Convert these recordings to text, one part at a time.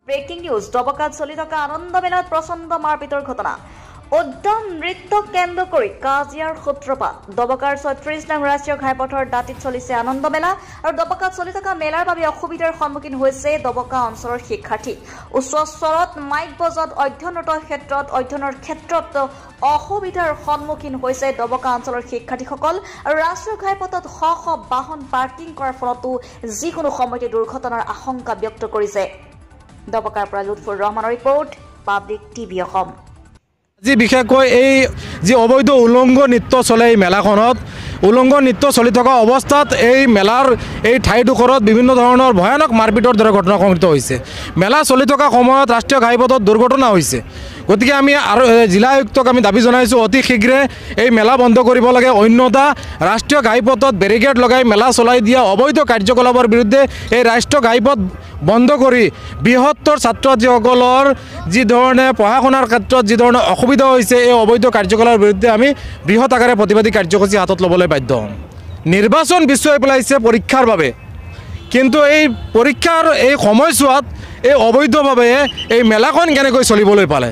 Breaking news দবকাত চলি থকা আনন্দ মেলাত প্ৰচণ্ড মাৰপিটৰ ঘটনা উদ্যম নৃত্য কেন্দ্ৰ কৰি কাজিয়াৰ সূত্ৰপাত দবকাৰ ৩৬ নং ৰাষ্ট্ৰীয় ঘাইপথৰ দাঁতিত চলিছে আনন্দ মেলা আৰু দবকাত চলি থকা মেলাৰ বাবে অসুবিধাৰ সন্মুখীন হৈছে দবকা অঞ্চলৰ শিক্ষাৰ্থী উচ্চ স্তৰত মাইক বজাত অধ্যয়নৰ ক্ষেত্ৰত অসুবিধাৰ সন্মুখীন হৈছে দবকা অঞ্চলৰ শিক্ষাৰ্থীসকল আৰু ৰাষ্ট্ৰীয় ঘাইপথত শ শ বাহন পাৰ্কিং কৰাৰ ফলতো যিকোনো সময়তে দুৰ্ঘটনাৰ আশংকা ব্যক্ত কৰিছে দবকাৰ পৰা লুৎফুৰ ৰহমানৰ ৰিপৰ্ট পাব্লিক টিভি অসম আজি বিশেষকৈ এই যে অবৈধ উলংগ নৃত্য চলে এই মেলাখনত উলংগ নৃত্য চলি থকা অৱস্থাত এই মেলাৰ এই ঠাইডোখৰত বিভিন্ন ধৰণৰ ভয়ানক মাৰপিটৰ দৰে ঘটনা সংঘটিত হৈছে মেলা চলি থকা সময়ত ৰাষ্ট্ৰীয় ঘাইপথত দুৰ্ঘটনা হৈছে গতিকে আমি আৰু জিলা আয়ুক্তক আমি দাবী জনাইছোঁ অতি শীঘ্ৰে এই মেলা বন্ধ কৰিব লাগে অন্যথা ৰাষ্ট্ৰীয় ঘাইপথত বেৰিকেড লগাই মেলা চলাই দিয়া অবৈধ কাৰ্যকলাপৰ বিৰুদ্ধে এই ৰাষ্ট্ৰীয় ঘাইপথ বন্ধ কৰি বৃহত্তৰ ছাত্ৰ ছাত্ৰীসকলৰ যি ধৰণে পঢ়া শুনাৰ ক্ষেত্ৰত যি ধৰণে অসুবিধা হৈছে এই অবৈধ কাৰ্যকলাপৰ বিৰুদ্ধে আমি বৃহৎ আকাৰে প্ৰতিবাদী কাৰ্যসূচী হাতত ল'বলৈ বাধ্য হ'ম নিৰ্বাচন পিছুৱাই পেলাইছে পৰীক্ষাৰ বাবে কিন্তু এই পৰীক্ষাৰ এই সময়ছোৱাত এই অবৈধভাৱে এই মেলাখন কেনেকৈ চলিবলৈ পালে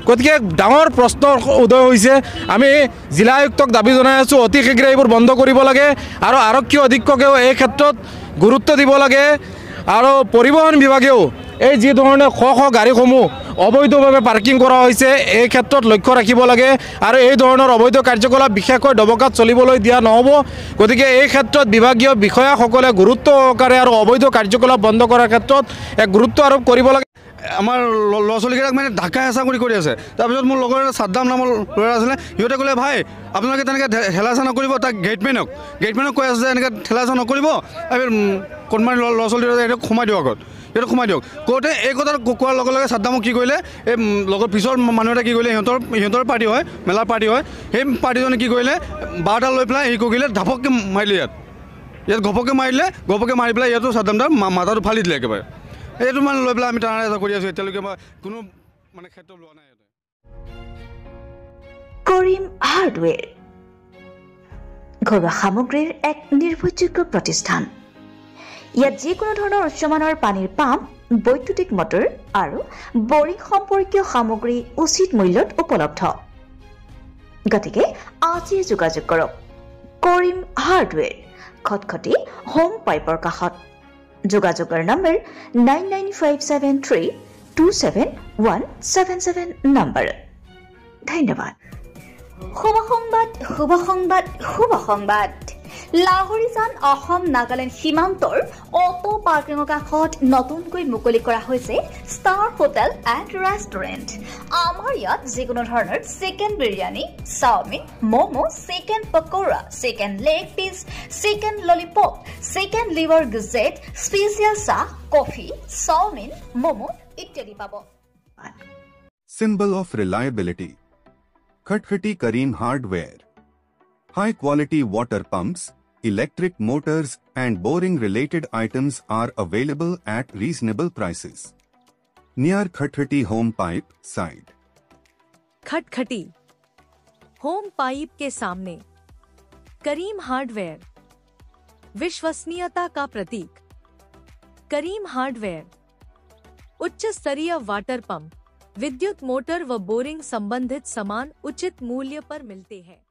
গতিকে ডাঙৰ প্ৰশ্ন উদয় হৈছে আমি জিলা আয়ুক্তক দাবী জনাই আছোঁ অতি শীঘ্ৰে এইবোৰ বন্ধ কৰিব লাগে আৰু আৰক্ষী অধীক্ষকেও এই ক্ষেত্ৰত গুৰুত্ব দিব লাগে আৰু পৰিবহণ বিভাগেও এই যি ধৰণে শ শ গাড়ীসমূহ অবৈধভাৱে পাৰ্কিং কৰা হৈছে এই ক্ষেত্ৰত লক্ষ্য ৰাখিব লাগে আৰু এই ধৰণৰ অবৈধ কাৰ্যকলাপ বিশেষকৈ দবকাত চলিবলৈ দিয়া নহ'ব গতিকে এই ক্ষেত্ৰত বিভাগীয় বিষয়াসকলে গুৰুত্ব সহকাৰে আৰু অবৈধ কাৰ্যকলাপ বন্ধ কৰাৰ ক্ষেত্ৰত এক গুৰুত্ব আৰোপ কৰিব লাগে আমাৰ ল'ৰা ছোৱালীকেইটাক মানে ঢাকা হেঁচা কৰি আছে তাৰপিছত মোৰ লগৰ চাদ্দাম নামৰ ল'ৰা আছিলে সিহঁতে ক'লে ভাই আপোনালোকে তেনেকৈ ঠেলা হেঁচা নকৰিব তাক গেটমেনক কৈ আছে যে এনেকৈ ঠেলা হেঁচা নকৰিব কোনোবা ল'ৰা ছোৱালী এইটো সোমাই দিয়ক আগত সেইটো সোমাই দিয়ক কওঁতে এই কথা কোৱাৰ লগে লগে চাদ্দামক কি কৰিলে এই লগত পিছৰ মানুহ এটা কি কৰিলে সিহঁতৰ পাৰ্টি হয় মেলাৰ পাৰ্টি হয় সেই পাৰ্টিজনে কি কৰিলে বাৰটা লৈ পেলাই হেৰি কৰিলে ধাপককৈ মাৰিলে ইয়াত ঘপককৈ মাৰি পেলাই ইয়াতো চাদ্দামদাৰ মাথাটো ফালি দিলে একেবাৰে এইটো মানে লৈ পেলাই আমি টানা এটা কৰি আছোঁ এতিয়ালৈকে কোনো মানে ক্ষেত্ৰ লোৱা নাই কৰিম হাৰ্ডৱেৰ ঘৰুৱা সামগ্ৰীৰ এক নিৰ্ভৰযোগ্য প্ৰতিষ্ঠান ইয়াত যিকোনো ধৰণৰ উচ্চমানৰ পানীৰ পাম্প বৈদ্যুতিক মটৰ আৰু বৰিং সম্পৰ্কীয় সামগ্ৰী উচিত মূল্যত উপলব্ধ গতিকে আজি যোগাযোগ কৰক কৰিম হাৰ্ডৱেৰ খটখটি হোম পাইপৰ কাষত যোগাযোগৰ নম্বৰ 9957327177 নম্বৰ ধন্যবাদ শুভ সংবাদ লাহৰিজান অসম নাগালেণ্ড সীমান্তৰ অটো পাৰ্কিঙৰ কাষত নতুনকৈ মুকলি কৰা হৈছে ষ্টাৰ হোটেল এণ্ড ৰেষ্টুৰেণ্ট আমাৰ ইয়াত যিকোনো ধৰণৰ chicken biryani chowmein momo' chicken pakora chicken leg piece chicken lollipop chicken liver গজেট স্পেচিয়েল চাহ কফি চাওমিন ম'ম' ইত্যাদি পাব Symbol of reliability. Khatkhati Kareem Hardware. High quality water pumps, electric motors and boring related items are available at reasonable prices. Near Khatkhati Home Pipe side. Khatkhati home pipe के सामने Karim hardware विश्वसनीयता का प्रतीक करीम hardware उच्च स्तरीय water pump विद्युत motor व boring संबंधित सामान उचित मूल्य पर मिलते हैं।